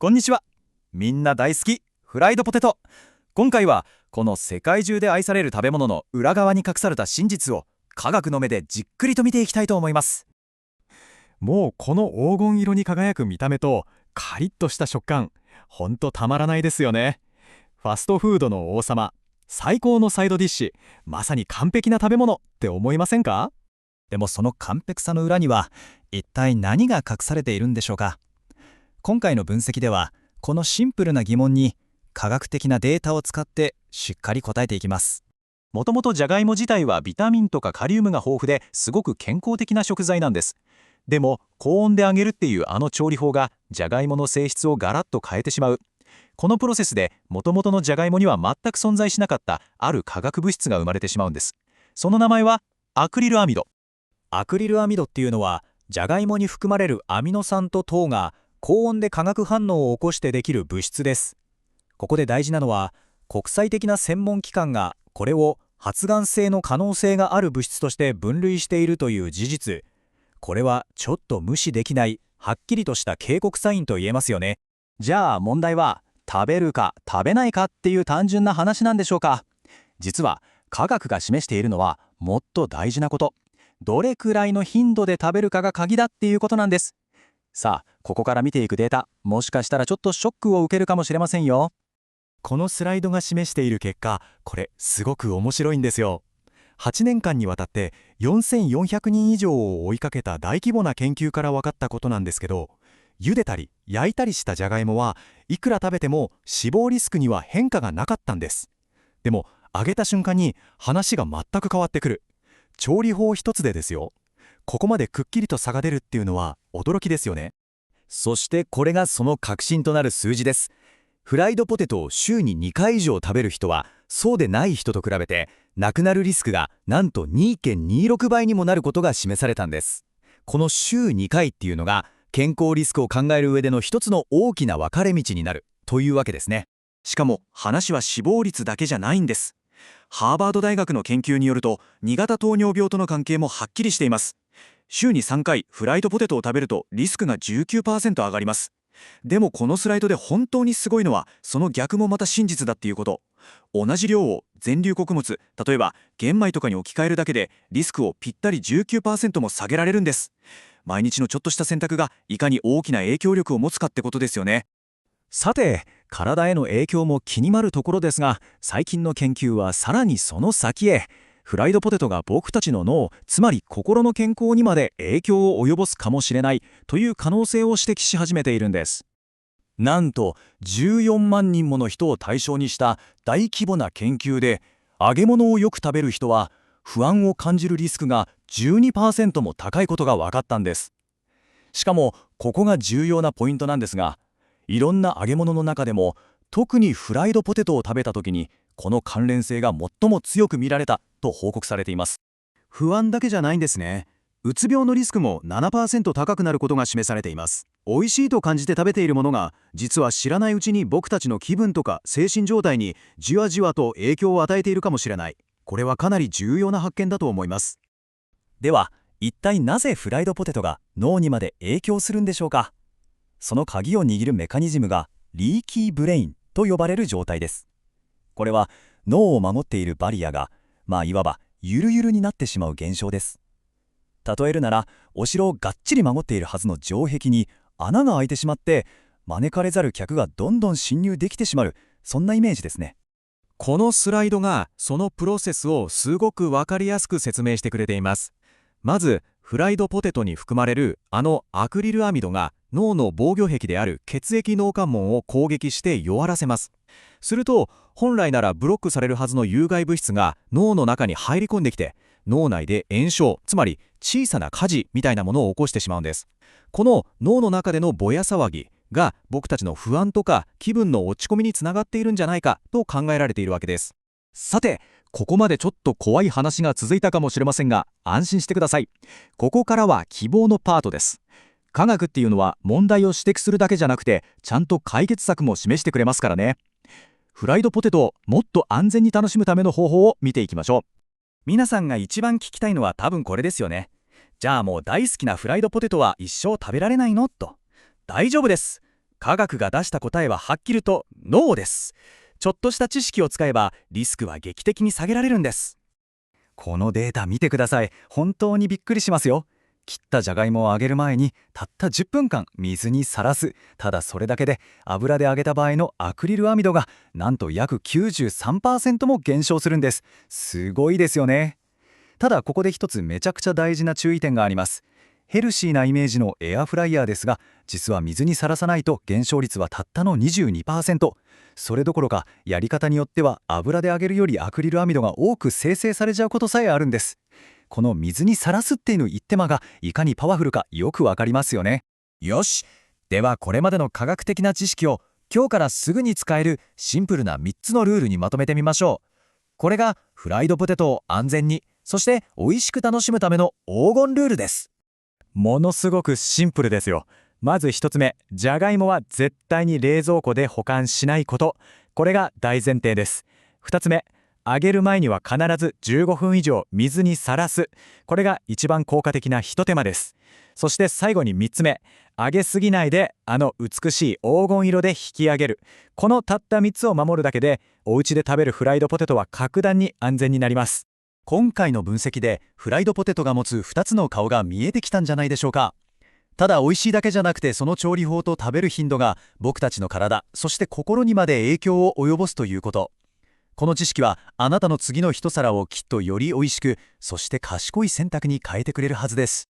こんにちは。みんな大好きフライドポテト。今回はこの世界中で愛される食べ物の裏側に隠された真実を科学の目でじっくりと見ていきたいと思います。もうこの黄金色に輝く見た目とカリッとした食感、ほんとたまらないですよね。ファストフードの王様、最高のサイドディッシュ、まさに完璧な食べ物って思いませんか？でもその完璧さの裏には一体何が隠されているんでしょうか。今回の分析ではこのシンプルな疑問に科学的なデータを使ってしっかり答えていきます。もともとジャガイモ自体はビタミンとかカリウムが豊富ですごく健康的な食材なんです。でも高温で揚げるっていうあの調理法がジャガイモの性質をガラッと変えてしまう。このプロセスで元々のジャガイモには全く存在しなかったある化学物質が生まれてしまうんです。その名前はアクリルアミド。アクリルアミドっていうのはジャガイモに含まれるアミノ酸と糖が高温で化学反応を起こしてできる物質です。ここで大事なのは国際的な専門機関がこれを発がん性の可能性がある物質として分類しているという事実。これはちょっと無視できないはっきりとした警告サインと言えますよね。じゃあ問題は食べるか食べないかっていう単純な話なんでしょうか。実は科学が示しているのはもっと大事なこと。どれくらいの頻度で食べるかが鍵だっていうことなんです。さあここから見ていくデータ、もしかしたらちょっとショックを受けるかもしれませんよ。このスライドが示している結果、これすごく面白いんですよ。8年間にわたって4400人以上を追いかけた大規模な研究から分かったことなんですけど、茹でたり焼いたりしたじゃがいもはいくら食べても死亡リスクには変化がなかったんです。でも揚げた瞬間に話が全く変わってくる。調理法一つでですよ。ここまでくっきりと差が出るっていうのは驚きですよね。そしてこれがその核心となる数字です。フライドポテトを週に2回以上食べる人はそうでない人と比べて亡くなるリスクがなんと 2.26 倍にもなることが示されたんです。この週2回っていうのが健康リスクを考える上での一つの大きな分かれ道になるというわけですね。しかも話は死亡率だけじゃないんです。ハーバード大学の研究によると2型糖尿病との関係もはっきりしています。週に3回フライドポテトを食べるとリスクが 19% 上がります。でもこのスライドで本当にすごいのはその逆もまた真実だっていうこと。同じ量を全粒穀物、例えば玄米とかに置き換えるだけでリスクをぴったり 19% も下げられるんです。毎日のちょっとした選択がいかに大きな影響力を持つかってことですよね。さて、体への影響も気になるところですが、最近の研究はさらにその先へ。フライドポテトが僕たちの脳、つまり心の健康にまで影響を及ぼすかもしれないという可能性を指摘し始めているんです。なんと14万人もの人を対象にした大規模な研究で、揚げ物をよく食べる人は不安を感じるリスクが 12% も高いことが分かったんです。しかもここが重要なポイントなんですが、いろんな揚げ物の中でも特にフライドポテトを食べた時にこの関連性が最も強く見られたと報告されています。不安だけじゃないんですね。うつ病のリスクも 7% 高くなることが示されています。美味しいと感じて食べているものが実は知らないうちに僕たちの気分とか精神状態にじわじわと影響を与えているかもしれない。これはかなり重要な発見だと思います。では一体なぜフライドポテトが脳にまで影響するんでしょうか。その鍵を握るメカニズムがリーキーブレインと呼ばれる状態です。これは脳を守っているバリアがいわばゆるゆるになってしまう現象です。例えるならお城をがっちり守っているはずの城壁に穴が開いてしまって招かれざる客がどんどん侵入できてしまう、そんなイメージですね。このスライドがそのプロセスをすごくわかりやすく説明してくれています。まずフライドポテトに含まれるあのアクリルアミドが脳の防御壁である血液脳関門を攻撃して弱らせます。すると本来ならブロックされるはずの有害物質が脳の中に入り込んできて脳内で炎症、つまり小さな火事みたいなものを起こしてしまうんです。この脳の中でのぼや騒ぎが僕たちの不安とか気分の落ち込みにつながっているんじゃないかと考えられているわけです。さて、ここまでちょっと怖い話が続いたかもしれませんが安心してください。ここからは希望のパートです。科学っていうのは問題を指摘するだけじゃなくてちゃんと解決策も示してくれますからね。フライドポテトをもっと安全に楽しむための方法を見ていきましょう。皆さんが一番聞きたいのは多分これですよね。じゃあもう大好きなフライドポテトは一生食べられないのと。大丈夫です。科学が出した答えははっきりとノーです。ちょっとした知識を使えばリスクは劇的に下げられるんです。このデータ見てください。本当にびっくりしますよ。切ったじゃがいもを揚げる前にたった10分間水にさらす。ただそれだけで油で揚げた場合のアクリルアミドがなんと約 93% も減少するんです。すごいですよね。ただここで一つめちゃくちゃ大事な注意点があります。ヘルシーなイメージのエアフライヤーですが、実は水にさらさないと減少率はたったの 22%。それどころかやり方によっては油で揚げるよりアクリルアミドが多く生成されちゃうことさえあるんです。この水にさらすっていう一手間がいかにパワフルかよくわかりますよね。よし。ではこれまでの科学的な知識を今日からすぐに使えるシンプルな3つのルールにまとめてみましょう。これがフライドポテトを安全に、そして美味しく楽しむための黄金ルールです。ものすごくシンプルですよ。まず一つ目、じゃがいもは絶対に冷蔵庫で保管しないこと。これが大前提です。二つ目、揚げる前には必ず15分以上水にさらす。これが一番効果的な一手間です。そして最後に3つ目、揚げすぎないで美しい黄金色で引き上げる。このたった3つを守るだけでお家で食べるフライドポテトは格段に安全になります。今回の分析でフライドポテトが持つ2つの顔が見えてきたんじゃないでしょうか。ただ美味しいだけじゃなくて、その調理法と食べる頻度が僕たちの体、そして心にまで影響を及ぼすということ。この知識はあなたの次の一皿をきっとより美味しく、そして賢い選択に変えてくれるはずです。